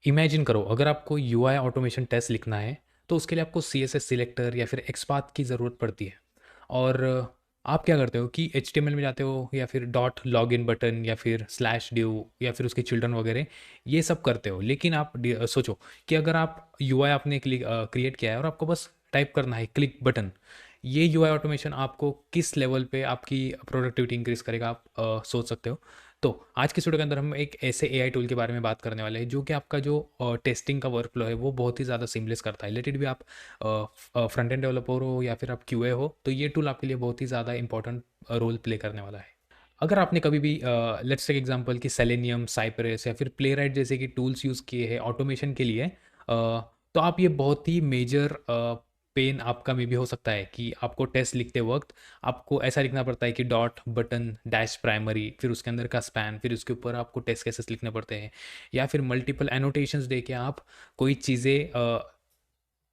Imagine करो अगर आपको यूआई ऑटोमेशन टेस्ट लिखना है तो उसके लिए आपको सीएसएस सिलेक्टर या फिर एक्सपाथ की ज़रूरत पड़ती है। और आप क्या करते हो कि एचटीएमएल में जाते हो या फिर डॉट लॉगिन बटन या फिर स्लैश ड्यू या फिर उसके चिल्ड्रन वगैरह ये सब करते हो। लेकिन आप सोचो कि अगर आप यूआई आपने क्रिएट किया है और आपको बस टाइप करना है क्लिक बटन, ये यूआई ऑटोमेशन आपको किस लेवल पे आपकी प्रोडक्टिविटी इंक्रीज करेगा आप सोच सकते हो। तो आज के वीडियो के अंदर हम एक ऐसे एआई टूल के बारे में बात करने वाले हैं जो कि आपका जो टेस्टिंग का वर्क फ्लो है वो बहुत ही ज़्यादा सिमलेस करता है। लेट इट भी आप फ्रंट एंड डेवलपर हो या फिर आप क्यूए हो, तो ये टूल आपके लिए बहुत ही ज़्यादा इंपॉर्टेंट रोल प्ले करने वाला है। अगर आपने कभी भी लेट्स टेक एग्जांपल कि सेलेनियम, साइप्रस या फिर प्लेराइट जैसे कि टूल्स यूज़ किए हैं ऑटोमेशन के लिए, तो आप ये बहुत ही मेजर पेन आपका में भी हो सकता है कि आपको टेस्ट लिखते वक्त आपको ऐसा लिखना पड़ता है कि डॉट बटन डैश प्राइमरी, फिर उसके अंदर का स्पैन, फिर उसके ऊपर आपको टेस्ट केसेस लिखने पड़ते हैं या फिर मल्टीपल एनोटेशंस दे के आप कोई चीज़ें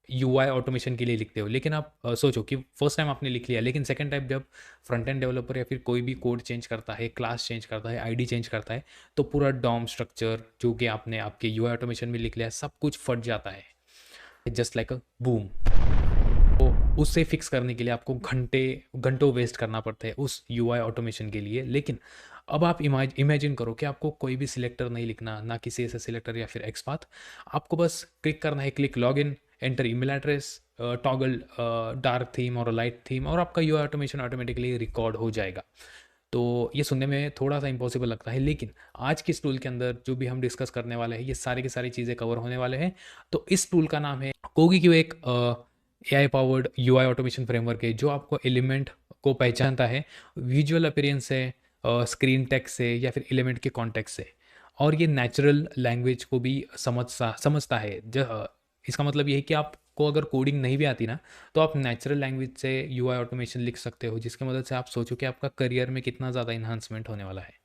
यूआई ऑटोमेशन के लिए लिखते हो। लेकिन आप सोचो कि फर्स्ट टाइम आपने लिख लिया, लेकिन सेकंड टाइम जब फ्रंट एंड डेवलपर या फिर कोई भी कोड चेंज करता है, क्लास चेंज करता है, आईडी चेंज करता है, तो पूरा डॉम स्ट्रक्चर जो कि आपने आपके यूआई ऑटोमेशन में लिख लिया है सब कुछ फट जाता है, जस्ट लाइक अ बूम। तो उसे फिक्स करने के लिए आपको घंटों वेस्ट करना पड़ता है उस यूआई ऑटोमेशन के लिए। लेकिन अब आप इमेजिन करो कि आपको कोई भी सिलेक्टर नहीं लिखना, ना किसी ऐसे सिलेक्टर या फिर एक्सपाथ, आपको बस क्लिक करना है, click login, enter email address, toggle dark theme और लाइट थीम, और आपका यूआई ऑटोमेशन ऑटोमेटिकली रिकॉर्ड हो जाएगा। तो ये सुनने में थोड़ा सा इम्पॉसिबल लगता है, लेकिन आज के इस टूल के अंदर जो भी हम डिस्कस करने वाले हैं ये सारी की सारी चीज़ें कवर होने वाले हैं। तो इस टूल का नाम है कोगी क्यू, एक AI powered UI automation framework है जो आपको एलिमेंट को पहचानता है विजुअल अपीयरेंस से, स्क्रीन टेक्स्ट से या फिर एलिमेंट के कॉन्टेक्स्ट से। और ये नेचुरल लैंग्वेज को भी समझता है। इसका मतलब ये है कि आपको अगर कोडिंग नहीं भी आती ना, तो आप नेचुरल लैंग्वेज से यूआई ऑटोमेशन लिख सकते हो, जिसकी मदद से आप सोचो कि आपका करियर में कितना ज़्यादा इन्हांसमेंट होने वाला है।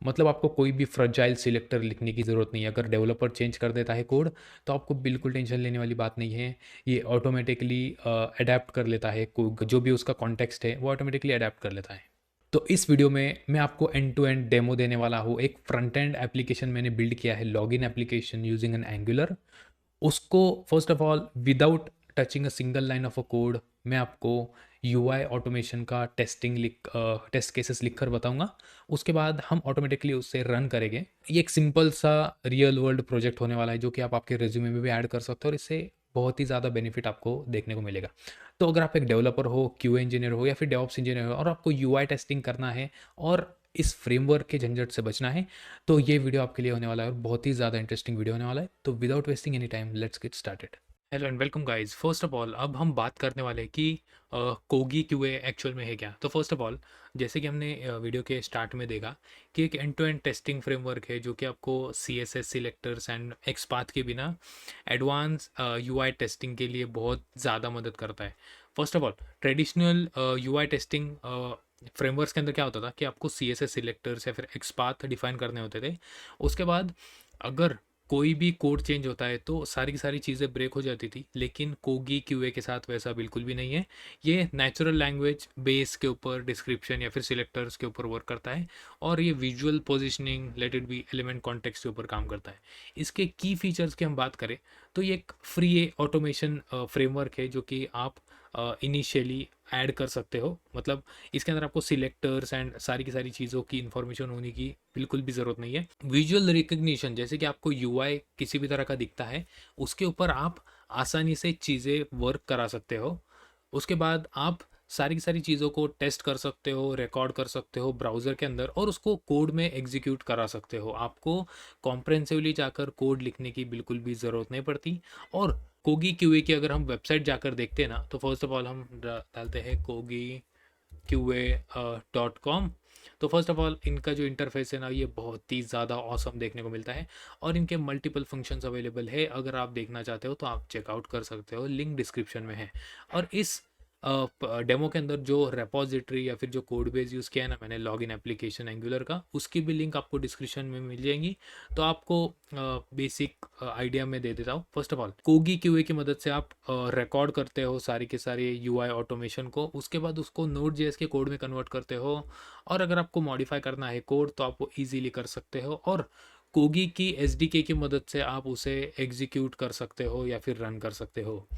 मतलब आपको कोई भी फ्रजाइल सिलेक्टर लिखने की ज़रूरत नहीं है। अगर डेवलपर चेंज कर देता है कोड, तो आपको बिल्कुल टेंशन लेने वाली बात नहीं है। ये ऑटोमेटिकली अडेप्ट कर लेता है, जो भी उसका कॉन्टेक्स्ट है वो ऑटोमेटिकली अडेप्ट कर लेता है। तो इस वीडियो में मैं आपको एंड टू एंड डेमो देने वाला हूँ। एक फ्रंट एंड एप्लीकेशन मैंने बिल्ड किया है, login application using an angular. उसको first of all without touching a single line of a code मैं आपको यूआई ऑटोमेशन का टेस्ट केसेस लिख कर बताऊंगा। उसके बाद हम ऑटोमेटिकली उससे रन करेंगे। ये एक सिंपल सा रियल वर्ल्ड प्रोजेक्ट होने वाला है जो कि आप आपके रिज्यूमे में भी ऐड कर सकते हो और इससे बहुत ही ज़्यादा बेनिफिट आपको देखने को मिलेगा। तो अगर आप एक डेवलपर हो, क्यूए इंजीनियर हो या फिर डेवऑप्स इंजीनियर हो और आपको यूआई टेस्टिंग करना है और इस फ्रेमवर्क के झंझट से बचना है, तो ये वीडियो आपके लिए होने वाला है और बहुत ही ज़्यादा इंटरेस्टिंग वीडियो होने वाला है। तो without wasting any time let's get started. Hello and welcome guys. First of all अब हम बात करने वाले हैं कि कोगी क्यूए एक्चुअल में है क्या। तो फर्स्ट ऑफ ऑल, जैसे कि हमने वीडियो के स्टार्ट में देखा कि एक end to end testing framework है जो कि आपको C S S selectors and XPath के बिना एडवांस यूआई टेस्टिंग के लिए बहुत ज़्यादा मदद करता है। First of all, traditional UI testing frameworks के अंदर क्या होता था कि आपको सी एस एस सिलेक्टर्स या फिर एक्सपाथ डिफाइन करने होते थे। उसके बाद अगर कोई भी कोड चेंज होता है तो सारी की सारी चीज़ें ब्रेक हो जाती थी। लेकिन कोगी क्यूए के साथ वैसा बिल्कुल भी नहीं है। ये नेचुरल लैंग्वेज बेस के ऊपर डिस्क्रिप्शन या फिर सिलेक्टर्स के ऊपर वर्क करता है और ये visual positioning, let it be element context के ऊपर काम करता है। इसके की फीचर्स की हम बात करें तो ये एक फ्री ऑटोमेशन फ्रेमवर्क है जो कि आप इनिशियली ऐड कर सकते हो। मतलब इसके अंदर आपको सिलेक्टर्स एंड सारी की सारी चीज़ों की इन्फॉर्मेशन होने की बिल्कुल भी ज़रूरत नहीं है। विजुअल रिकग्निशन, जैसे कि आपको यूआई किसी भी तरह का दिखता है उसके ऊपर आप आसानी से चीज़ें वर्क करा सकते हो। उसके बाद आप सारी की सारी चीज़ों को टेस्ट कर सकते हो, रिकॉर्ड कर सकते हो ब्राउज़र के अंदर और उसको कोड में एग्जीक्यूट करा सकते हो। आपको कॉम्प्रेहेंसिवली जाकर कोड लिखने की बिल्कुल भी ज़रूरत नहीं पड़ती। और कोगी क्यूए की अगर हम वेबसाइट जाकर देखते हैं ना, तो फर्स्ट ऑफ ऑल हम डालते हैं कोगी QA.com। तो फर्स्ट ऑफ ऑल इनका जो इंटरफेस है ना ये बहुत ही ज़्यादा ऑसम देखने को मिलता है और इनके मल्टीपल फंक्शंस अवेलेबल है। अगर आप देखना चाहते हो तो आप चेकआउट कर सकते हो, लिंक डिस्क्रिप्शन में है। और इस डेमो के अंदर जो रेपोजिटरी या फिर जो कोड बेस यूज़ किया है ना मैंने लॉगिन एप्लीकेशन एंगुलर का, उसकी भी लिंक आपको डिस्क्रिप्शन में मिल जाएंगी। तो आपको बेसिक आइडिया में दे देता हूँ। फर्स्ट ऑफ ऑल, कोगी क्यूए की मदद से आप रिकॉर्ड करते हो सारी के सारे यूआई ऑटोमेशन को। उसके बाद उसको नोड जेएस के कोड में कन्वर्ट करते हो और अगर आपको मॉडिफाई करना है कोड तो आप वो ईजीली कर सकते हो। और कोगी की एसडीके की मदद से आप उसे एग्जीक्यूट कर सकते हो या फिर रन कर सकते हो।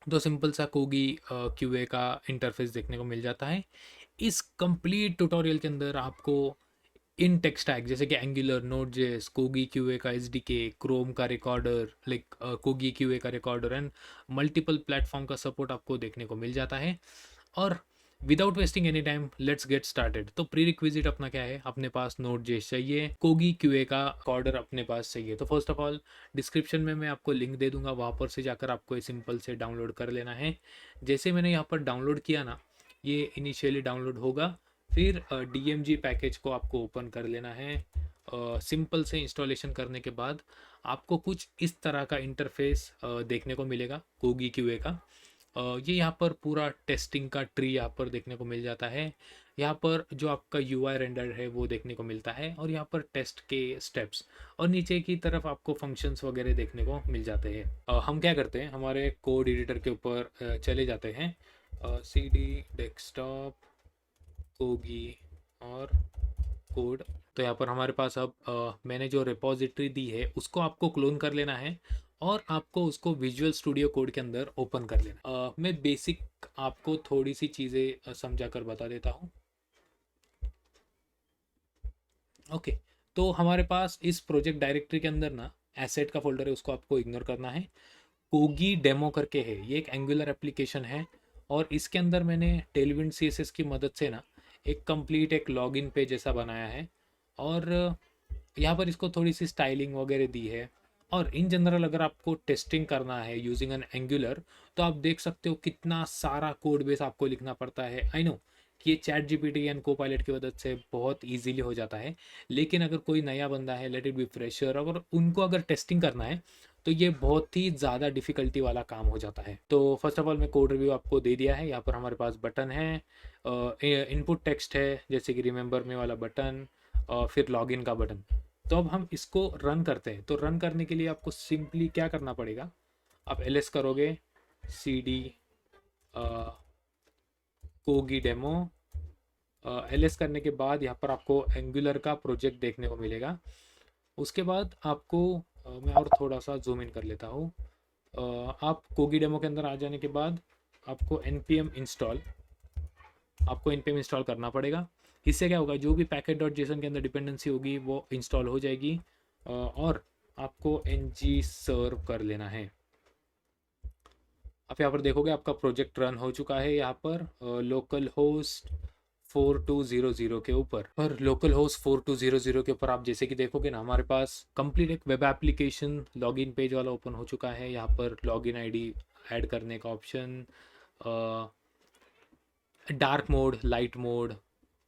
तो सिंपल सा कोगी क्यूए का इंटरफेस देखने को मिल जाता है। इस कंप्लीट ट्यूटोरियल के अंदर आपको इन टेक स्टैक जैसे कि एंगुलर, नोड जेएस, कोगी क्यूए का एसडीके, क्रोम का रिकॉर्डर, लाइक कोगी क्यूए का रिकॉर्डर एंड मल्टीपल प्लेटफॉर्म का सपोर्ट आपको देखने को मिल जाता है। और without wasting any time let's get started. तो प्री रिक्विजिट अपना क्या है, अपने पास नोड जेएस चाहिए, कोगी क्यूए का रिकॉर्डर अपने पास चाहिए। तो फर्स्ट ऑफ ऑल डिस्क्रिप्शन में मैं आपको लिंक दे दूंगा, वहाँ पर से जाकर आपको ये सिंपल से डाउनलोड कर लेना है। जैसे मैंने यहाँ पर डाउनलोड किया ना, ये इनिशियली डाउनलोड होगा, फिर DMG पैकेज को आपको ओपन कर लेना है। सिंपल से इंस्टॉलेशन करने के बाद आपको कुछ इस तरह का इंटरफेस देखने को मिलेगा कोगी क्यूए का। ये यहाँ पर पूरा टेस्टिंग का ट्री यहाँ पर देखने को मिल जाता है। यहाँ पर जो आपका UI रेंडर है वो देखने को मिलता है, और यहाँ पर टेस्ट के स्टेप्स, और नीचे की तरफ आपको फंक्शंस वगैरह देखने को मिल जाते हैं। हम क्या करते हैं, हमारे कोड एडिटर के ऊपर चले जाते हैं, CD डेस्कटॉप कोगी और कोड। तो यहाँ पर हमारे पास अब मैंने जो रिपोजिटरी दी है उसको आपको क्लोन कर लेना है, और आपको उसको विजुअल स्टूडियो कोड के अंदर ओपन कर लेना। मैं बेसिक आपको थोड़ी सी चीज़ें समझा कर बता देता हूँ। ओके, तो हमारे पास इस प्रोजेक्ट डायरेक्टरी के अंदर ना एसेट का फोल्डर है, उसको आपको इग्नोर करना है। कोगी डेमो करके है, ये एक एंगुलर एप्लीकेशन है, और इसके अंदर मैंने टेलविंड CSS की मदद से ना एक कंप्लीट एक लॉगिन पेज जैसा बनाया है, और यहाँ पर इसको थोड़ी सी स्टाइलिंग वगैरह दी है। और इन जनरल अगर आपको टेस्टिंग करना है यूजिंग एन एंगुलर, तो आप देख सकते हो कितना सारा कोड बेस आपको लिखना पड़ता है। आई नो कि ये चैट जीपीटी एंड को पायलट की मदद से बहुत इजीली हो जाता है, लेकिन अगर कोई नया बंदा है, लेट इट बी फ्रेशर, अगर उनको अगर टेस्टिंग करना है तो ये बहुत ही ज़्यादा डिफ़िकल्टी वाला काम हो जाता है। तो फर्स्ट ऑफ ऑल मैं कोड रिव्यू आपको दे दिया है। यहाँ पर हमारे पास बटन है, इनपुट टेक्स्ट है जैसे कि रिमेंबर मी वाला बटन, फिर लॉगिन का बटन। तो अब हम इसको रन करते हैं। तो रन करने के लिए आपको सिंपली क्या करना पड़ेगा, आप ls करोगे cd कोगी डेमो। ls करने के बाद यहाँ पर आपको एंगुलर का प्रोजेक्ट देखने को मिलेगा। उसके बाद आपको मैं और थोड़ा सा जूम इन कर लेता हूँ। आप कोगी डेमो के अंदर आ जाने के बाद आपको npm इंस्टॉल करना पड़ेगा। इससे क्या होगा, जो भी package.json के अंदर डिपेंडेंसी होगी वो इंस्टॉल हो जाएगी, और आपको ng सर्व कर लेना है। आप यहाँ पर देखोगे आपका प्रोजेक्ट रन हो चुका है यहाँ पर लोकल होस्ट 4200 के ऊपर। और लोकल होस्ट 4200 के ऊपर आप जैसे कि देखोगे ना, हमारे पास कंप्लीट एक वेब एप्लीकेशन लॉगिन पेज वाला ओपन हो चुका है। यहाँ पर लॉगिन आईडी ऐड करने का option, dark mode, light mode,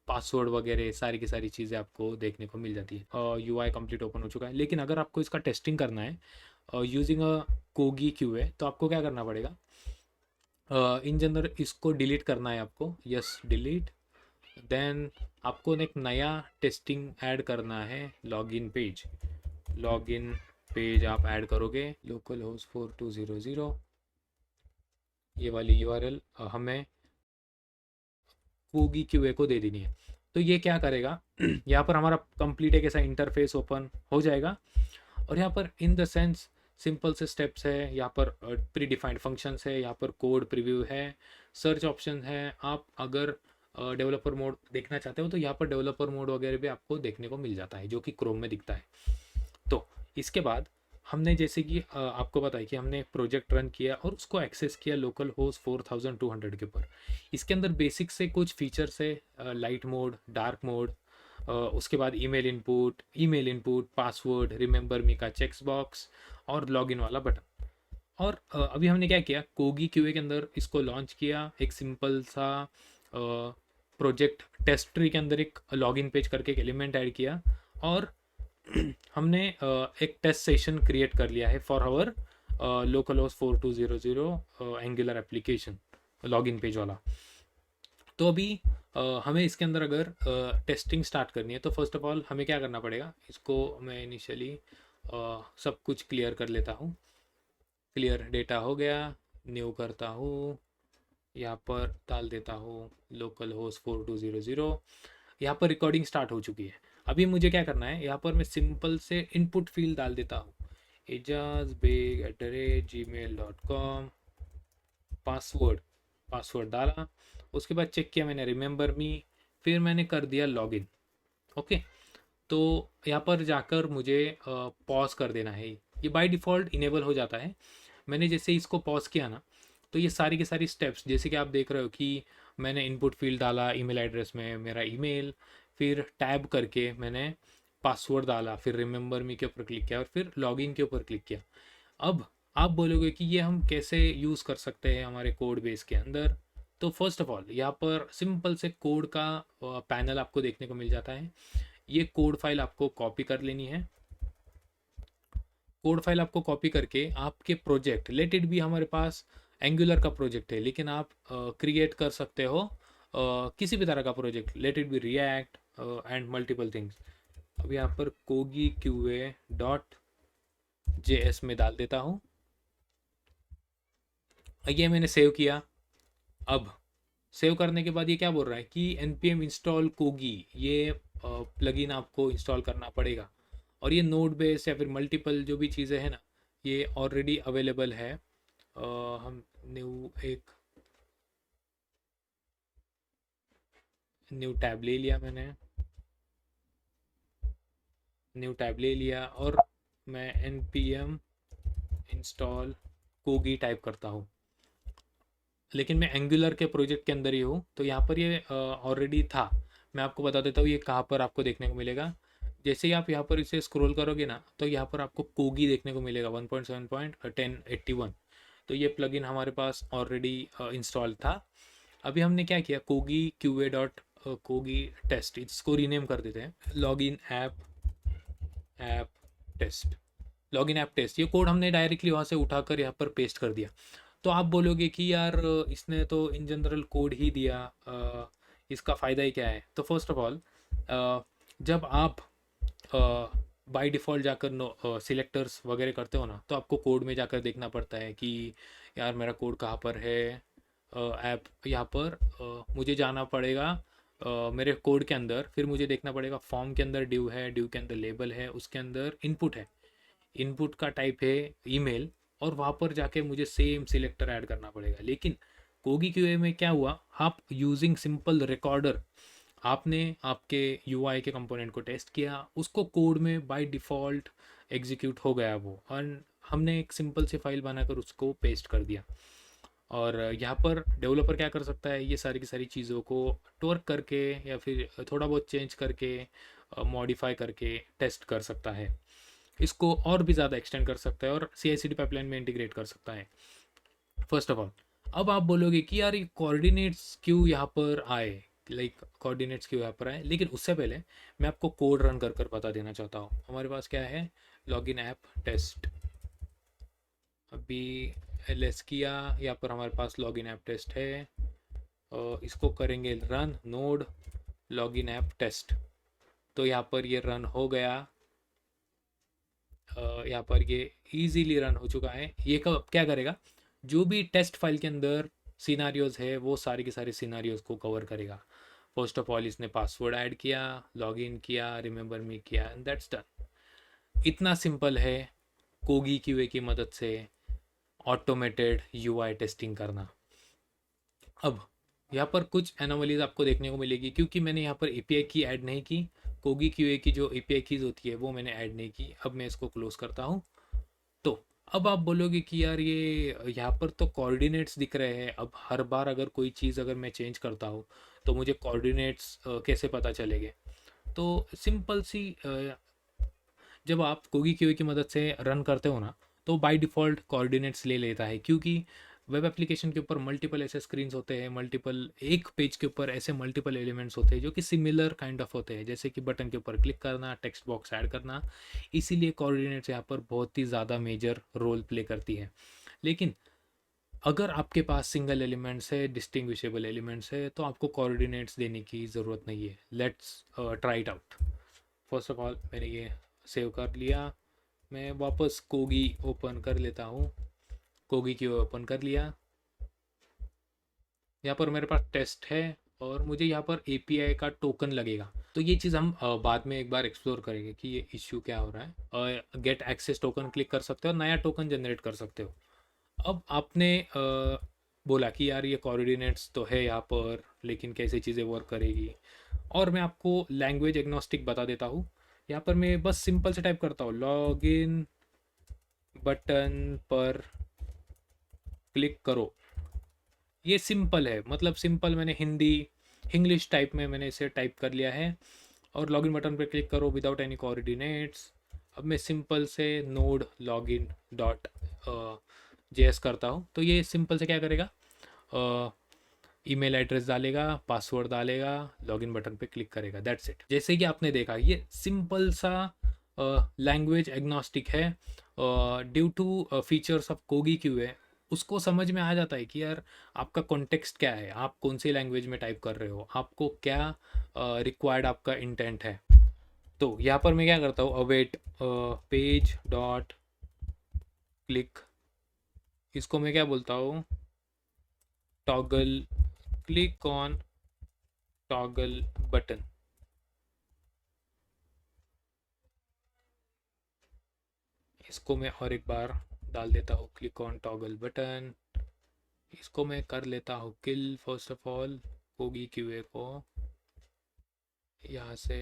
password वगैरह सारी की सारी चीज़ें आपको देखने को मिल जाती है। UI कंप्लीट ओपन हो चुका है। लेकिन अगर आपको इसका टेस्टिंग करना है यूजिंग अ कोगी क्यूए, तो आपको क्या करना पड़ेगा, इन जनरल इसको डिलीट करना है आपको, यस डिलीट। देन आपको एक नया टेस्टिंग ऐड करना है, लॉगिन पेज आप ऐड करोगे, लोकल होस्ट 4200, ये वाली URL हमें कोगी क्यूए को दे देनी है। तो ये क्या करेगा यहाँ पर हमारा कंप्लीट एक ऐसा इंटरफेस ओपन हो जाएगा, और यहाँ पर इन द सेंस सिंपल से स्टेप्स है, यहाँ पर प्री डिफाइंड फंक्शंस है, यहाँ पर कोड प्रीव्यू है, सर्च ऑप्शन है। आप अगर डेवलपर मोड देखना चाहते हो तो यहाँ पर डेवलपर मोड वगैरह भी आपको देखने को मिल जाता है, जो कि क्रोम में दिखता है। तो इसके बाद हमने जैसे कि आपको बताया कि हमने प्रोजेक्ट रन किया और उसको एक्सेस किया लोकल होस्ट 4200 के ऊपर। इसके अंदर बेसिक से कुछ फीचर्स है, लाइट मोड, डार्क मोड, उसके बाद ईमेल इनपुट, पासवर्ड, रिमेंबर मी का चेक्स बॉक्स, और लॉगिन वाला बटन। और अभी हमने क्या किया, कोगी क्यूए के अंदर इसको लॉन्च किया, एक सिंपल सा प्रोजेक्ट टेस्ट ट्री के अंदर एक लॉगिन पेज करके एक एलिमेंट ऐड किया, और हमने एक टेस्ट सेशन क्रिएट कर लिया है for our local host 4200 Angular application login page वाला। तो अभी हमें इसके अंदर अगर टेस्टिंग स्टार्ट करनी है, तो फर्स्ट ऑफ ऑल हमें क्या करना पड़ेगा, इसको मैं इनिशियली सब कुछ क्लियर कर लेता हूँ। क्लियर डेटा हो गया, न्यू करता हूँ, यहाँ पर डाल देता हूँ लोकल होस्ट 4200। यहाँ पर रिकॉर्डिंग स्टार्ट हो चुकी है। अभी मुझे क्या करना है, यहाँ पर मैं सिंपल से इनपुट फील्ड डाल देता हूँ, ejazbeg@gmail.com, पासवर्ड, पासवर्ड डाला, उसके बाद चेक किया मैंने रिमेंबर मी, फिर मैंने कर दिया लॉगिन। ओके, तो यहाँ पर जाकर मुझे पॉज कर देना है। ये बाय डिफ़ॉल्ट इनेबल हो जाता है। मैंने जैसे इसको पॉज किया ना, तो ये सारी की सारी स्टेप्स जैसे कि आप देख रहे हो कि मैंने इनपुट फील्ड डाला ईमेल एड्रेस में मेरा ईमेल, फिर टैब करके मैंने पासवर्ड डाला, फिर रिमेंबर मी के ऊपर क्लिक किया और फिर लॉगिन के ऊपर क्लिक किया। अब आप बोलोगे कि ये हम कैसे यूज़ कर सकते हैं हमारे कोड बेस के अंदर। तो फर्स्ट ऑफ ऑल यहाँ पर सिंपल से कोड का पैनल आपको देखने को मिल जाता है। ये कोड फाइल आपको कॉपी कर लेनी है। कोड फाइल आपको कॉपी करके आपके प्रोजेक्ट, लेट इट बी हमारे पास एंगुलर का प्रोजेक्ट है, लेकिन आप क्रिएट कर सकते हो किसी भी तरह का project, let it be react and multiple things. अब यहाँ पर कोगी क्यूए डॉट JS में डाल देता हूँ। ये मैंने सेव किया। अब सेव करने के बाद ये क्या बोल रहा है कि npm इंस्टॉल कोगी, ये प्लगइन आपको इंस्टॉल करना पड़ेगा। और ये नोड बेस या फिर मल्टीपल जो भी चीज़ें हैं ना, ये ऑलरेडी अवेलेबल है। हम न्यू टैब ले लिया मैंने, न्यू टैब ले लिया और मैं npm इंस्टॉल कोगी टाइप करता हूँ। लेकिन मैं एंगुलर के प्रोजेक्ट के अंदर ही हूँ, तो यहाँ पर ये ऑलरेडी था। मैं आपको बता देता हूँ ये कहाँ पर आपको देखने को मिलेगा। जैसे ही आप यहाँ पर इसे स्क्रॉल करोगे ना, तो यहाँ पर आपको कोगी देखने को मिलेगा 1.7.1081। तो ये प्लगइन हमारे पास ऑलरेडी इंस्टॉल था। अभी हमने क्या किया, कोगी क्यूए डॉट कोगी टेस्ट, इसको रीनेम कर देते हैं login app app test. Login app test, ये कोड हमने डायरेक्टली वहाँ से उठाकर यहाँ पर पेस्ट कर दिया। तो आप बोलोगे कि यार इसने तो इन जनरल कोड ही दिया, इसका फ़ायदा ही क्या है। तो फर्स्ट ऑफ ऑल जब आप बाय डिफ़ॉल्ट जाकर नो सिलेक्टर्स वगैरह करते हो ना, तो आपको कोड में जाकर देखना पड़ता है कि यार मेरा कोड कहाँ पर है। ऐप यहाँ पर मुझे जाना पड़ेगा मेरे कोड के अंदर, फिर मुझे देखना पड़ेगा फॉर्म के अंदर डिव है, डिव के अंदर लेबल है, उसके अंदर इनपुट है, इनपुट का टाइप है ईमेल, और वहाँ पर जाके मुझे सेम सिलेक्टर ऐड करना पड़ेगा। लेकिन कोगी क्यूए में क्या हुआ, आप यूजिंग सिंपल रिकॉर्डर, आपने आपके यूआई के कंपोनेंट को टेस्ट किया, उसको कोड में बाय डिफ़ॉल्ट एग्जीक्यूट हो गया वो, और हमने एक सिंपल सी फाइल बनाकर उसको पेस्ट कर दिया। और यहाँ पर डेवलपर क्या कर सकता है, ये सारी की सारी चीज़ों को ट्वर्क करके या फिर थोड़ा बहुत चेंज करके मॉडिफाई करके टेस्ट कर सकता है, इसको और भी ज़्यादा एक्सटेंड कर सकता है और CI/CD पाइपलाइन में इंटीग्रेट कर सकता है। फर्स्ट ऑफ ऑल, अब आप बोलोगे कि यार ये कोऑर्डिनेट्स क्यों यहाँ पर आए, लाइक कोऑर्डिनेट्स क्यों यहाँ पर आए। लेकिन उससे पहले मैं आपको कोड रन कर कर बता देना चाहता हूँ। हमारे पास क्या है, लॉगिन ऐप टेस्ट, अभी ls किया, यहाँ पर हमारे पास लॉगिन ऐप टेस्ट है, और इसको करेंगे run node login app test. तो यहाँ पर ये रन हो गया, यहाँ पर ये इजीली रन हो चुका है। ये कब क्या करेगा, जो भी टेस्ट फाइल के अंदर सिनारियोज है वो सारे के सारे सिनारियोज को कवर करेगा। फर्स्ट ऑफ ऑल इसने पासवर्ड ऐड किया, लॉगिन किया, रिमेंबर मी किया, एंड दैट्स डन। इतना सिंपल है कोगी क्यूए की मदद से ऑटोमेटेड यूआई टेस्टिंग करना। अब यहाँ पर कुछ एनोमलीज आपको देखने को मिलेगी, क्योंकि मैंने यहाँ पर एपीआई की ऐड नहीं की, कोगी क्यूए की जो एपीआई कीज होती है वो मैंने ऐड नहीं की। अब मैं इसको क्लोज करता हूँ। तो अब आप बोलोगे कि यार ये यहाँ पर तो कोऑर्डिनेट्स दिख रहे हैं, अब हर बार अगर कोई चीज़ अगर मैं चेंज करता हूँ तो मुझे कोऑर्डिनेट्स कैसे पता चलेंगे। तो सिंपल सी जब आप कोगी क्यूए की मदद से रन करते हो ना, तो बाय डिफ़ॉल्ट कोऑर्डिनेट्स ले लेता है, क्योंकि वेब एप्लीकेशन के ऊपर मल्टीपल ऐसे स्क्रीन्स होते हैं, मल्टीपल एक पेज के ऊपर ऐसे मल्टीपल एलिमेंट्स होते हैं जो कि सिमिलर काइंड ऑफ होते हैं, जैसे कि बटन के ऊपर क्लिक करना, टेक्स्ट बॉक्स ऐड करना। इसीलिए कोऑर्डिनेट्स यहाँ पर बहुत ही ज़्यादा मेजर रोल प्ले करती है। लेकिन अगर आपके पास सिंगल एलिमेंट्स है, डिस्टिंग्विशेबल एलिमेंट्स है, तो आपको कोऑर्डिनेट्स देने की ज़रूरत नहीं है। Let's try it out. First of all मैंने ये सेव कर लिया, मैं वापस कोगी ओपन कर लेता हूँ। कोगी की ओपन कर लिया, यहाँ पर मेरे पास टेस्ट है और मुझे यहाँ पर एपीआई का टोकन लगेगा। तो ये चीज़ हम बाद में एक बार एक्सप्लोर करेंगे कि ये इश्यू क्या हो रहा है। गेट एक्सेस टोकन क्लिक कर सकते हो, नया टोकन जनरेट कर सकते हो। अब आपने बोला कि यार ये कोऑर्डिनेट्स तो है यहाँ पर, लेकिन कैसे चीज़ें वर्क करेगी। और मैं आपको लैंग्वेज एग्नोस्टिक बता देता हूँ। यहाँ पर मैं बस सिंपल से टाइप करता हूँ, लॉग इन बटन पर क्लिक करो। ये सिंपल है, मतलब सिंपल, मैंने हिंदी इंग्लिश टाइप में मैंने इसे टाइप कर लिया है। और लॉगिन बटन पर क्लिक करो विदाउट एनी कोऑर्डिनेट्स। अब मैं सिंपल से नोड लॉगिन डॉट जेएस करता हूँ, तो ये सिंपल से क्या करेगा, ईमेल एड्रेस डालेगा, पासवर्ड डालेगा, लॉगिन बटन पे क्लिक करेगा, दैट्स इट। जैसे कि आपने देखा ये सिंपल सा लैंग्वेज एग्नोस्टिक है। ड्यू टू फीचर्स ऑफ कोगी क्यू है, उसको समझ में आ जाता है कि यार आपका कॉन्टेक्स्ट क्या है, आप कौन सी लैंग्वेज में टाइप कर रहे हो, आपको क्या रिक्वायर्ड आपका इंटेंट है। तो यहाँ पर मैं क्या करता हूँ, अवेट पेज डॉट क्लिक, इसको मैं क्या बोलता हूँ, toggle, click on toggle button. इसको मैं और एक बार डाल देता हूँ, क्लिक ऑन टॉगल बटन। इसको मैं कर लेता हूँ किल, फर्स्ट ऑफ ऑल होगी क्यूए को यहाँ से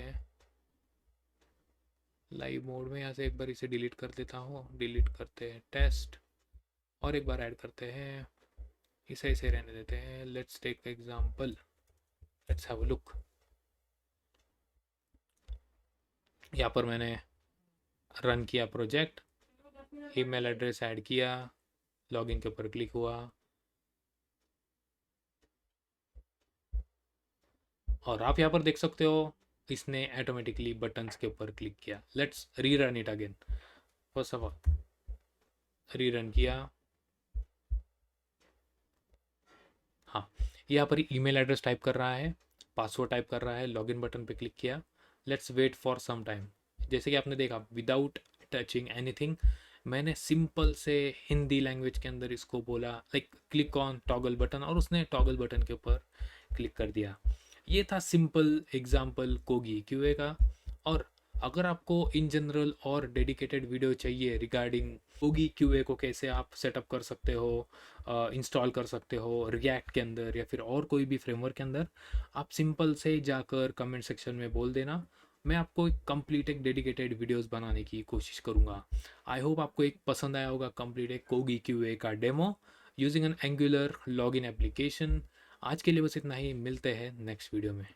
लाइव मोड में, यहाँ से एक बार इसे डिलीट कर देता हूँ। डिलीट करते हैं टेस्ट, और एक बार ऐड करते हैं, इसे इसे रहने देते हैं। Let's take example, let's have a look. यहाँ पर मैंने रन किया प्रोजेक्ट, ईमेल एड्रेस ऐड किया, लॉगिन के ऊपर क्लिक हुआ, और आप यहाँ पर देख सकते हो इसने ऑटोमेटिकली बटन्स के ऊपर क्लिक किया। Let's rerun it again. First of all rerun किया, हाँ, यहाँ पर ईमेल एड्रेस टाइप कर रहा है, पासवर्ड टाइप कर रहा है, लॉगिन बटन पे क्लिक किया। Let's wait for some time. जैसे कि आपने देखा विदाउट टचिंग एनीथिंग, मैंने सिंपल से हिंदी लैंग्वेज के अंदर इसको बोला like click on toggle button, और उसने टॉगल बटन के ऊपर क्लिक कर दिया। ये था सिंपल एग्जाम्पल कोगी क्यूए का। और अगर आपको इन जनरल और डेडिकेटेड वीडियो चाहिए रिगार्डिंग कोगी क्यूए को कैसे आप सेटअप कर सकते हो, इंस्टॉल कर सकते हो रिएक्ट के अंदर या फिर और कोई भी फ्रेमवर्क के अंदर, आप सिंपल से जाकर कमेंट सेक्शन में बोल देना। मैं आपको एक कंप्लीट एक डेडिकेटेड वीडियोस बनाने की कोशिश करूँगा। आई होप आपको एक पसंद आया होगा कंप्लीट एक कोगी क्यूए का demo using an angular login application. आज के लिए बस इतना ही, मिलते हैं नेक्स्ट वीडियो में।